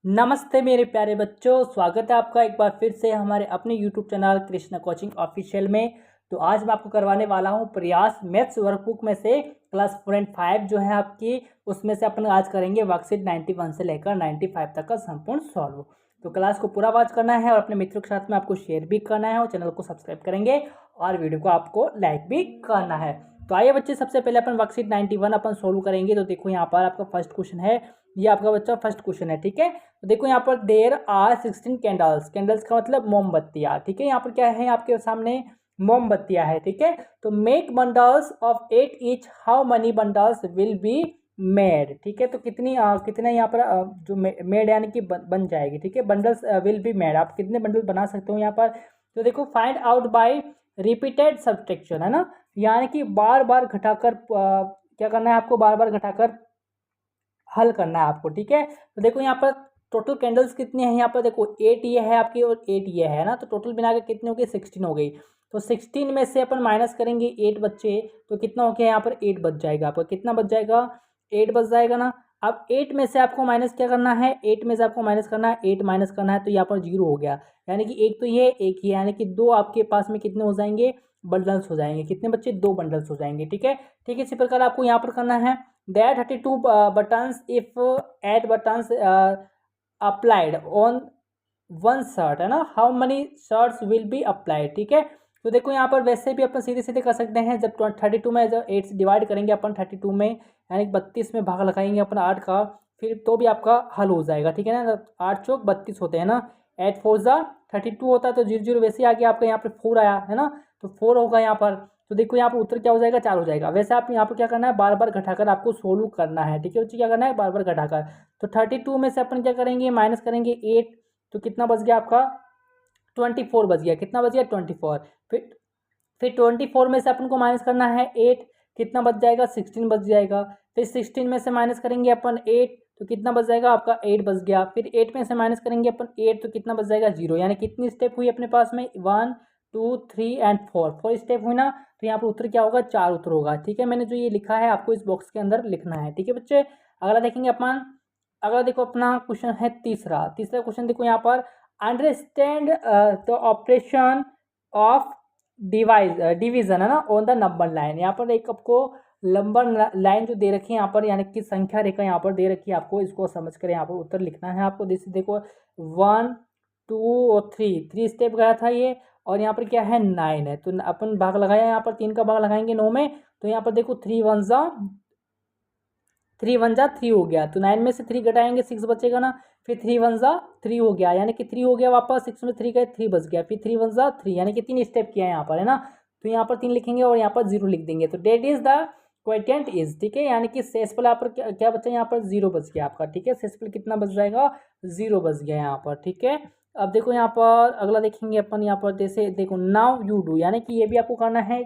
नमस्ते मेरे प्यारे बच्चों, स्वागत है आपका एक बार फिर से हमारे अपने YouTube channel Krishna coaching official में। तो आज मैं आपको करवाने वाला हूं प्रयास मैथ्स वर्कबुक में से क्लास 4 एंड 5 जो है आपकी, उसमें से अपन आज करेंगे वर्कशीट 91 से लेकर 95 तक का संपूर्ण सॉल्व। तो क्लास को पूरा वॉच करना है और अपने मित्रों के साथ में आपको शेयर भी करना है और चैनल को सब्सक्राइब करेंगे और वीडियो को आपको लाइक भी करना है। तो आइए बच्चे, सबसे पहले अपन वर्कशीट 91 अपन सोल्व करेंगे। तो देखो यहाँ पर आपका फर्स्ट क्वेश्चन है, ये आपका बच्चा फर्स्ट क्वेश्चन है, ठीक है। तो देखो यहाँ पर देर आर 16 कैंडल्स, कैंडल्स का मतलब मोमबत्तियाँ, ठीक है। यहाँ पर क्या है आपके सामने, मोमबत्तियाँ है, ठीक है। तो make bundles of 8 each, how many bundles will be made, ठीक है। तो कितने यहाँ पर जो मेड यानी कि बन जाएगी, ठीक है। बंडल्स विल बी मेड, आप कितने बंडल बना सकते हो यहाँ पर। तो देखो find out by repeated subtraction, है ना, यानी कि बार बार घटाकर क्या करना है आपको, बार बार घटाकर हल करना है आपको, ठीक है। तो देखो यहाँ पर टोटल कैंडल्स कितनी है, यहाँ पर देखो 8 ये है आपकी और 8 ये है ना, तो टोटल मिला के कितनी हो गई, 16 हो गई। तो 16 में से अपन माइनस करेंगे 8 बच्चे, तो कितना हो गया यहाँ पर 8 बच जाएगा आपका, कितना बच जाएगा, 8 बच जाएगा ना। अब 8 में से आपको माइनस क्या करना है, 8 में से आपको माइनस करना है, 8 माइनस करना है, तो यहाँ पर 0 हो गया। यानी कि एक तो ये एक ही, यानी कि दो आपके पास में कितने हो जाएंगे, बंडल्स हो जाएंगे। कितने बच्चे, 2 बंडल्स हो जाएंगे, ठीक है। ठीक है, इसी प्रकार आपको यहाँ पर करना है there are 32 buttons if 8 buttons applied on one shirt, है ना, how many shirts will be applied, ठीक है। तो देखो यहाँ पर वैसे भी अपन सीधे सीधे कर सकते हैं, जब 32 में जब 8 से डिवाइड करेंगे अपन 32 में, यानी 32 में भाग लगाएंगे अपन 8 का, फिर तो भी आपका हल हो जाएगा, ठीक है ना। 8 चौक 32 होते हैं ना, 8 4 जा 32 होता है, तो 0 0 वैसे ही आ गया आपका, यहाँ पर 4 आया है ना, तो 4 होगा यहाँ पर। तो देखो यहाँ पर उत्तर क्या हो जाएगा, 4 हो जाएगा। वैसे आप यहाँ पर क्या करना है, बार बार घटाकर आपको सोल्व करना है, ठीक है बच्चे, क्या करना है, बार बार घटाकर। तो 32 में से अपन क्या करेंगे, माइनस करेंगे 8, तो कितना बच गया आपका, 24 बच गया। कितना बच गया, 24। फिर 24 में से अपन को माइनस करना है 8, कितना बच जाएगा, 16 बच जाएगा। फिर 16 में से माइनस करेंगे अपन 8, तो कितना बच जाएगा आपका, 8 बच गया। फिर 8 में से माइनस करेंगे अपन 8, तो कितना बच जाएगा, 0। यानी कितनी स्टेप हुई अपने पास में, 1 2 3 एंड 4 स्टेप हुई ना। तो यहाँ पर उत्तर क्या होगा, 4 उत्तर होगा, ठीक है। मैंने जो ये लिखा है आपको इस बॉक्स के अंदर लिखना है, ठीक है बच्चे। अगला देखेंगे अपन, अगला देखो अपना क्वेश्चन है तीसरा क्वेश्चन देखो यहाँ पर, understand the operation of division, है ना, ऑन द नंबर लाइन। यहाँ पर एक आपको नंबर लाइन जो दे रखी है यहाँ पर, यानी कि संख्या रेखा यहाँ पर दे रखी है आपको, इसको समझ कर यहाँ पर उत्तर लिखना है आपको। जैसे देखो 1 2 और 3 स्टेप गया था ये, और यहाँ पर क्या है 9 है, तो अपन भाग लगाया यहाँ पर, 3 का भाग लगाएंगे 9 में, तो यहाँ पर देखो 3 1 जा 3 हो गया, तो 9 में से 3 घटाएंगे 6 बचेगा ना। फिर 3 1 जा 3 हो गया, यानी कि 3 हो गया वापस, 6 में 3 गए 3 बच गया। फिर 3 1 जा 3, यानी कि 3 स्टेप किया है यहाँ पर, है ना। तो यहाँ पर 3 लिखेंगे और यहाँ पर 0 लिख देंगे, तो that is the quotient is, ठीक है, यानी कि शेषफल यहाँ पर क्या बचा, यहाँ पर 0 बच गया आपका, ठीक है। शेषफल कितना बच जाएगा, 0 बच गया यहाँ पर, ठीक है। अब देखो यहाँ पर अगला देखेंगे अपन, यहाँ पर जैसे देखो नाउ यू डू, यानी कि ये भी आपको करना है।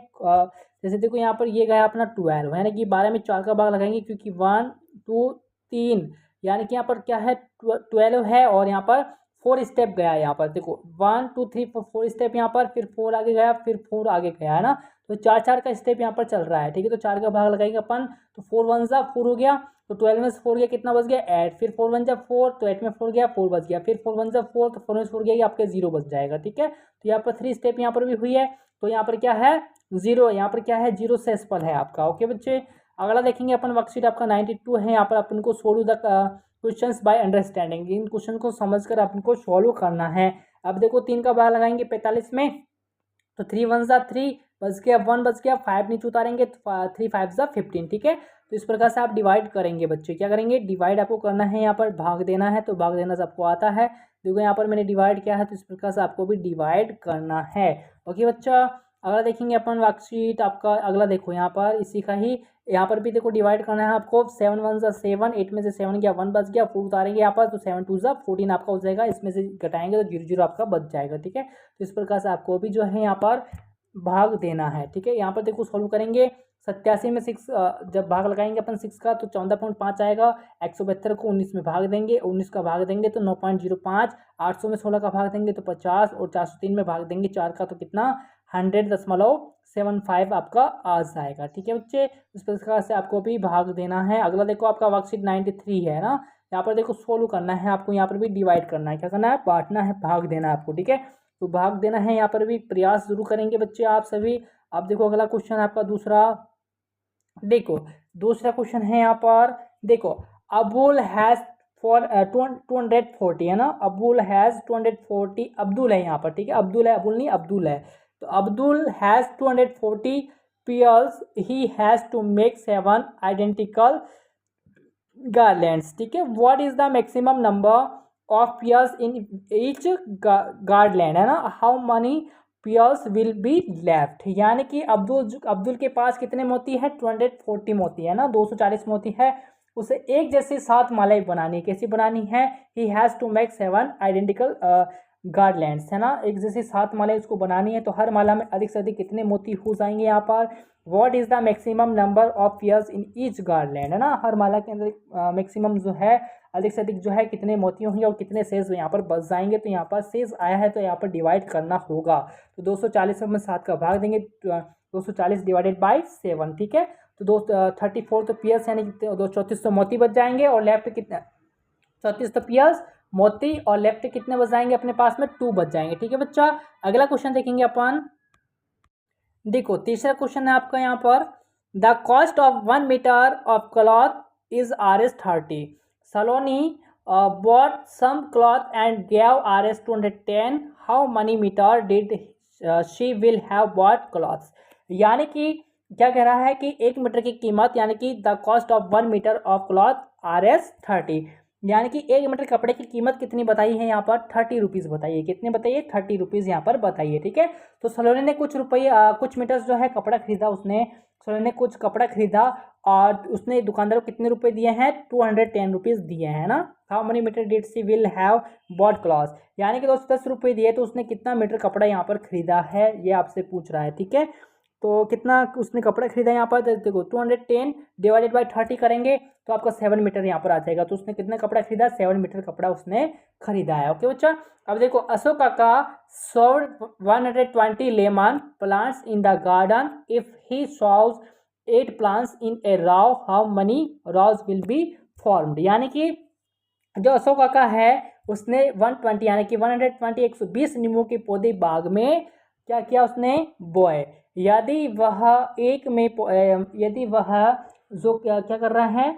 जैसे देखो यहाँ पर ये गया अपना 12, यानी कि 12 में 4 का भाग लगाएंगे, क्योंकि 1 2 3, यानी कि यहाँ पर क्या है 12 है, और यहाँ पर 4 स्टेप गया है यहाँ पर, देखो 1 2 3 4 स्टेप यहाँ पर, फिर 4 आगे गया, फिर 4 आगे गया, है ना। तो 4 का स्टेप यहाँ पर चल रहा है, ठीक है। तो 4 का भाग लगाएंगे अपन, तो 4 1 जा 4 हो गया, तो 12 में से 4 गया, कितना बच गया 8। फिर 4 1 जा 4, तो 8 में 4 गया 4 बच गया। फिर 4 1 जा 4, तो 4 में 4 गया, ये आपके 0 बच जाएगा, ठीक है। तो यहाँ पर 3 स्टेप यहाँ पर भी हुई है, तो यहाँ पर क्या है 0, यहाँ पर क्या है 0 शेषफल है आपका, ओके बच्चे। अगला देखेंगे अपन वर्कशीट आपका 92 है, यहाँ पर अपन को solve the questions by understanding, in question को समझकर अपन को सॉल्व करना है। अब देखो 3 का भाग लगाएंगे 45 में, तो 3 1 जा 3 बच गया, 1 बच गया, 5 नीचे उतारेंगे, 3 5 जा 15, ठीक है। तो इस प्रकार से आप डिवाइड करेंगे बच्चे, क्या करेंगे, डिवाइड आपको करना है, यहाँ पर भाग देना है, तो भाग देना सबको आता है। देखो यहाँ पर मैंने डिवाइड किया है, तो इस प्रकार से आपको भी डिवाइड करना है, ओके बच्चा। अगला देखेंगे अपन वर्कशीट आपका, अगला देखो यहाँ पर इसी का ही, यहाँ पर भी देखो डिवाइड करना है आपको। 7 1 जा 7, 8 में से 7 गया 1 बच गया, 4 उतारेंगे यहाँ पर, तो 7 2 जा 14 आपका हो जाएगा, इसमें से घटाएंगे तो 0 0 आपका बच जाएगा, ठीक है। तो इस प्रकार से आपको भी जो है यहाँ पर भाग देना है, ठीक है। यहाँ पर देखो सॉल्व करेंगे, 87 में 6 जब भाग लगाएंगे अपन 6 का, तो 14.5 आएगा। 172 को 19 में भाग देंगे, 19 का भाग देंगे तो 9.05, 800 में 16 का भाग देंगे तो 50, और 403 में भाग देंगे 4 का, तो कितना 100.75 आपका आ जाएगा, ठीक है बच्चे। इस प्रकार से आपको भी भाग देना है। अगला देखो आपका वर्कशीट 93 है ना, यहाँ पर देखो सोल्व करना है आपको, यहाँ पर भी डिवाइड करना है, क्या करना है, बांटना है, भाग देना है आपको, ठीक है। तो भाग देना है, यहाँ पर भी प्रयास जरूर करेंगे बच्चे आप सभी। अब देखो अगला क्वेश्चन आपका दूसरा, देखो दूसरा क्वेश्चन है यहाँ पर, देखो अबुल हैज फॉर 240 है ना, अबुल हैज 240, अब्दुल है यहाँ पर, ठीक है, अब्दुल है, अबुल नहीं, अब्दुल है। तो Abdul has 240 pairs, he has to make 7 identical garlands, ठीक है। What is the maximum number of pairs in each garland, है ना, how many pairs will be left, यानी कि अब्दुल के पास कितने मोती है, 240 मोती है ना, 240 मोती है, उसे एक जैसी 7 मालाएं बनानी है, कैसी बनानी है, he has to make 7 identical garlands, है ना, एक जैसी 7 मालाएं उसको बनानी है, तो हर माला में अधिक से अधिक कितने मोती हो जाएंगे यहाँ पर। What is the maximum number of pairs in each garland, है ना, हर माला के अंदर मैक्सिमम जो है, अधिक से अधिक जो है कितने मोती होंगे और कितने शेष यहाँ पर बच जाएंगे। तो यहाँ पर शेष आया है तो यहाँ पर डिवाइड करना होगा, तो 240 में 7 का भाग देंगे, 240 डिवाइडेड बाई 7, ठीक है। तो 34 तो पियर्स यानी कि 34 तो मोती बच जाएंगे, और लेफ्ट कितने, 34 तो पियर्स मोती, और लेफ्ट कितने बच जाएंगे अपने पास में, 2 बच जाएंगे, ठीक है बच्चा। अगला क्वेश्चन देखेंगे अपन, देखो तीसरा क्वेश्चन है आपका यहाँ पर, the cost of 1 meter of cloth is Rs 30, Saloni bought some cloth and gave Rs 210, how many meter did she will have bought clothes, यानी कि क्या कह रहा है कि 1 मीटर की कीमत, यानी कि the cost of 1 meter of cloth Rs 30, यानी कि 1 मीटर कपड़े की कीमत कितनी बताई है यहाँ पर, 30 रुपीज़ बताइए, कितने बताइए, 30 रुपीज़ यहाँ पर बताइए, ठीक है। तो सलोनी ने कुछ कुछ मीटर्स जो है कपड़ा खरीदा, उसने सलोनी ने कुछ कपड़ा खरीदा और उसने दुकानदार को कितने रुपए दिए हैं, 210 रुपीज़ दिए हैं ना। How many meter did she will have bought cloth, यानी कि दोस्तों 10 रुपये दिए तो उसने कितना मीटर कपड़ा यहाँ पर खरीदा है, ये आपसे पूछ रहा है, ठीक है। तो कितना उसने कपड़ा खरीदा यहाँ पर, देखो 210 डिवाइडेड बाई 30 करेंगे तो आपका 7 मीटर यहाँ पर आ जाएगा। तो उसने कितना कपड़ा खरीदा, 7 मीटर कपड़ा उसने खरीदा है, ओके बच्चा। अब देखो अशोक काका sold 120 lemon plants in the garden, if he solves 8 plants in a row, how many rows will be formed, यानी कि जो अशोक काका है उसने 120 यानी कि 120 नींबू के पौधे बाग में क्या किया, उसने बोए। यदि वह यदि वह जो क्या कर रहा है,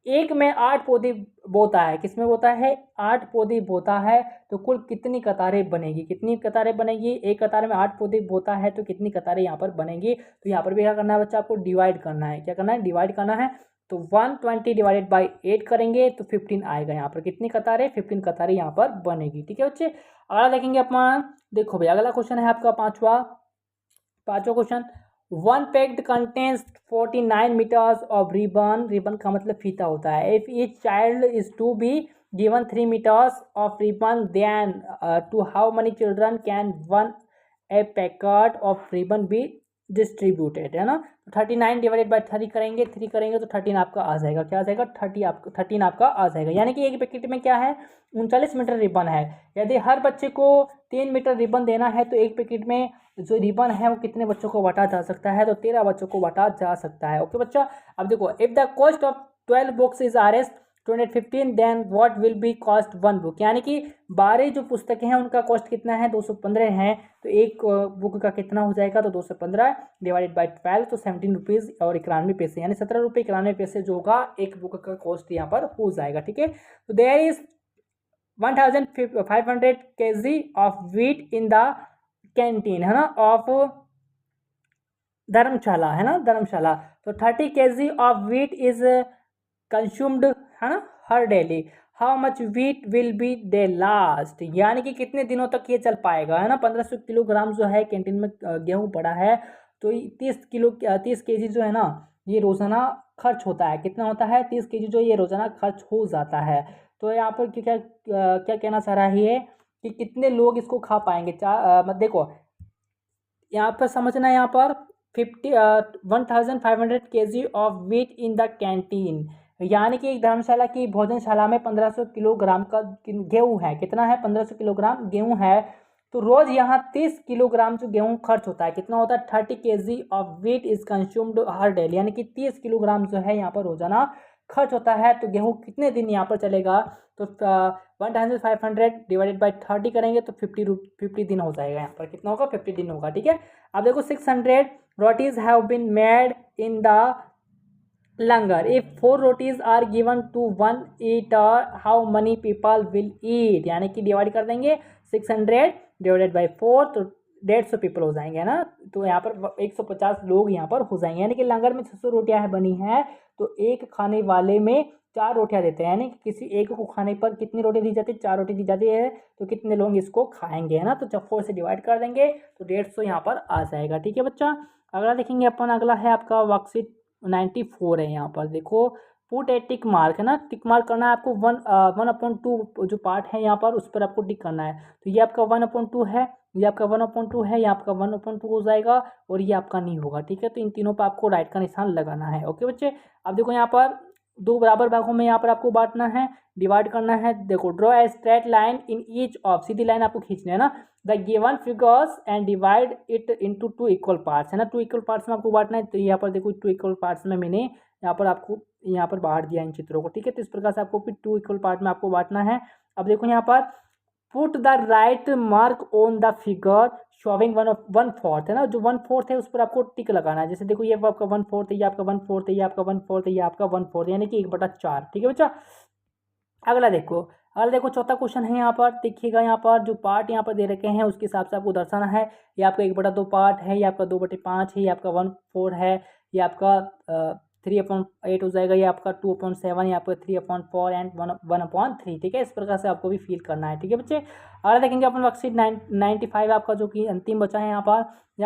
एक में 8 पौधे बोता है, किसमें बोता है, 8 पौधे बोता है, तो कुल कितनी कतारें बनेगी, कितनी कतारें बनेगी, एक कतार में 8 पौधे बोता है तो कितनी कतारें यहाँ पर बनेगी। तो यहाँ पर भी क्या करना है बच्चा, आपको डिवाइड करना है, क्या करना है, डिवाइड करना है। तो 120 डिवाइडेड बाई 8 करेंगे तो 15 आएगा, यहाँ पर कितनी कतारें, 15 कतारें यहाँ पर बनेगी, ठीक है बच्चे। अगला देखेंगे अपन, देखो भाई अगला क्वेश्चन है आपका पांचवा question, 1 packed contains 49 meters of ribbon, ribbon का मतलब फीता होता है, if each child is to be given 3 meters of ribbon, then to how many children can 1 a packet of ribbon be distributed, है ना। 39 डिवाइडेड बाई 3 करेंगे तो 13 आपका आ जाएगा, क्या आ जाएगा, 13 आपका आ जाएगा, यानी कि एक पैकेट में क्या है, 39 मीटर रिबन है। यदि हर बच्चे को 3 मीटर रिबन देना है तो एक पैकेट में जो रिबन है वो कितने बच्चों को बांटा जा सकता है, तो 13 बच्चों को बांटा जा सकता है, ओके बच्चा। अब देखो, if the cost of 12 books is Rs 215, then what will be cost 1 book, यानी कि 12 जो पुस्तकें हैं उनका कॉस्ट कितना है, 215 है, तो एक बुक का कितना हो जाएगा, तो 215 डिवाइडेड बाई 12 तो 17 रुपीज़ और 91 पैसे, यानी 17 रुपये 91 पैसे जो होगा एक बुक का कॉस्ट यहाँ पर हो जाएगा, ठीक है। तो there is 1500 kg of wheat in the canteen, है ना, ऑफ धर्मशाला, है ना, धर्मशाला। तो 30 kg of wheat is consumed, है ना, हर daily, how much wheat will be they last, यानी कि कितने दिनों तक ये चल पाएगा, है ना। 1500 किलोग्राम जो है कैंटीन में गेहूँ पड़ा है, तो 30 kg जो है ना ये रोज़ाना खर्च होता है, कितना होता है, 30 kg जो ये रोज़ाना खर्च हो जाता है। तो यहाँ पर क्या क्या कहना चाह रहा है ये, कि कितने लोग इसको खा पाएंगे, देखो यहाँ पर समझना है, यहाँ पर 1500 kg of wheat in the canteen, यानी कि एक धर्मशाला की भोजनशाला में 1500 किलोग्राम का गेहूँ है, कितना है, 1500 किलोग्राम गेहूँ है, तो रोज़ यहाँ 30 किलोग्राम जो गेहूँ खर्च होता है, कितना होता है, 30 kg of wheat is consumed her daily, यानी कि 30 किलोग्राम जो है यहाँ पर रोजाना खर्च होता है तो गेहूँ कितने दिन यहाँ पर चलेगा, तो 1500 डिवाइडेड बाई 30 करेंगे तो 50 दिन हो जाएगा। यहाँ पर कितना होगा, 50 दिन होगा। ठीक है, अब देखो 600 rotis have been made in the langar, if 4 rotis are given to 1 eater how many people will eat, यानी कि डिवाइड कर देंगे 600 डिवाइडेड बाई 4 तो 150 पीपल हो जाएंगे, है ना। तो यहाँ पर 150 लोग यहाँ पर हो जाएंगे, यानी कि लंगर में 600 रोटियाँ बनी हैं तो एक खाने वाले में 4 रोटियाँ देते हैं, यानी कि किसी एक को खाने पर कितनी रोटी दी जाती है, 4 रोटी दी जाती है, तो कितने लोग इसको खाएंगे, है ना। तो जब 4 से डिवाइड कर देंगे तो 150 यहाँ पर आ जाएगा। ठीक है बच्चा, अगला देखेंगे अपन, अगला है आपका वर्कशीट 94 है। यहाँ पर देखो पुट ए टिक मार्क, है ना, टिक मार्क करना है आपको 1/2 जो पार्ट है यहाँ पर उस पर आपको टिक करना है। तो ये आपका 1/2 है, ये आपका 1/2 है, ये आपका 1/2 हो जाएगा और ये आपका नहीं होगा। ठीक है, तो इन तीनों पर आपको राइट का निशान लगाना है। ओके बच्चे, अब देखो यहाँ पर 2 बराबर भागों में यहाँ पर आपको बांटना है, डिवाइड करना है। देखो draw a straight line in each of, Sidhi line आपको खींचनी है ना, the given figures and divide it into 2 equal parts, है ना। 2 इक्वल पार्ट्स में आपको बांटना है। तो यहाँ पर देखो 2 इक्वल पार्ट्स में मैंने यहाँ पर आपको यहाँ पर बांट दिया इन चित्रों को। ठीक है, तो इस प्रकार से आपको फिर 2 इक्वल पार्ट में आपको बांटना है। अब देखो यहाँ पर put the right mark on the figure showing 1/4, है ना, जो 1/4 है उस पर आपको टिक लगाना है। जैसे देखो ये आपका 1/4 है, ये आपका 1/4 है, ये आपका 1/4 है, ये आपका 1/4 यानी कि 1/4। ठीक है बच्चा, अगला देखो, अगला देखो चौथा क्वेश्चन है। यहाँ पर देखिएगा, यहाँ पर जो पार्ट यहाँ पर दे रखे हैं उसके हिसाब से आपको दर्शाना है। ये आपका 1/2 पार्ट है, ये आपका 2/5 है, ये आपका 1/4 है, ये आपका 3/8 हो जाएगा, ये आपका 2/7, ये आपका 3/4 एंड 1/3। ठीक है, इस प्रकार से आपको भी फील करना है। ठीक है बच्चे, अगला देखेंगे अपन वर्कशीट 95 आपका जो कि अंतिम बचा है। यहाँ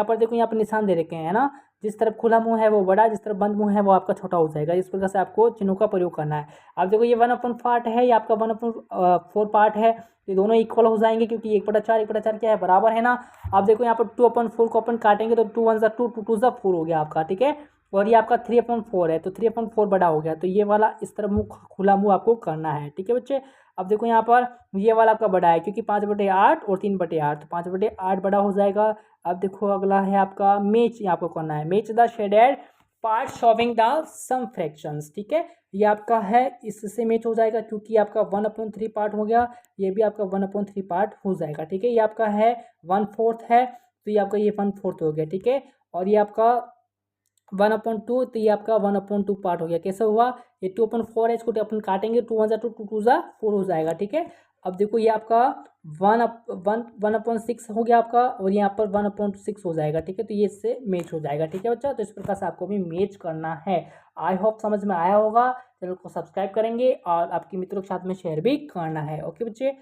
पर देखो, यहाँ पर निशान दे रखे हैं, है ना, जिस तरफ खुला मुंह है वो बड़ा, जिस तरफ बंद मुंह है वो आपका छोटा हो जाएगा। इस प्रकार से आपको चिन्हों का प्रयोग करना है। अब देखो ये 1/4 है, ये आपका 1/4 पार्ट है, ये दोनों इक्वल हो जाएंगे क्योंकि 1/4 क्या है, बराबर है ना। अब देखो यहाँ पर 2/4 को अपन काटेंगे तो 2 1 2 2 2 4 हो गया आपका। ठीक है, और ये आपका 3/4 है तो 3/4 बड़ा हो गया, तो ये वाला इस तरफ मुँह खुला मुँह आपको करना है। ठीक है बच्चे, अब देखो यहाँ पर ये वाला आपका बड़ा है क्योंकि 5/8 और 3/8, तो 5/8 बड़ा हो जाएगा। अब देखो अगला है आपका मैच, यहाँ आपको करना है match the shaded part showing the sum fractions. ठीक है, ये आपका है, इससे मैच हो जाएगा क्योंकि आपका 1/3 पार्ट हो गया, ये भी आपका 1/3 पार्ट हो जाएगा। ठीक है, ये आपका है 1/4 है, तो ये आपका ये 1/4 हो गया। ठीक है, और ये आपका 1/2, तो ये आपका 1/2 पार्ट हो गया। कैसे हुआ, ये 2/4 है, इसको अपन काटेंगे, 2 1 2 2 2 4 हो जाएगा। ठीक है, अब देखो ये आपका 1/6 हो गया आपका, और यहाँ पर 1/6 हो जाएगा। ठीक है, तो ये इससे मैच हो जाएगा। ठीक है बच्चा, तो इस प्रकार से आपको भी मैच करना है। आई होप समझ में आया होगा। चैनल को सब्सक्राइब करेंगे और आपके मित्रों के साथ में शेयर भी करना है। ओके बच्चे।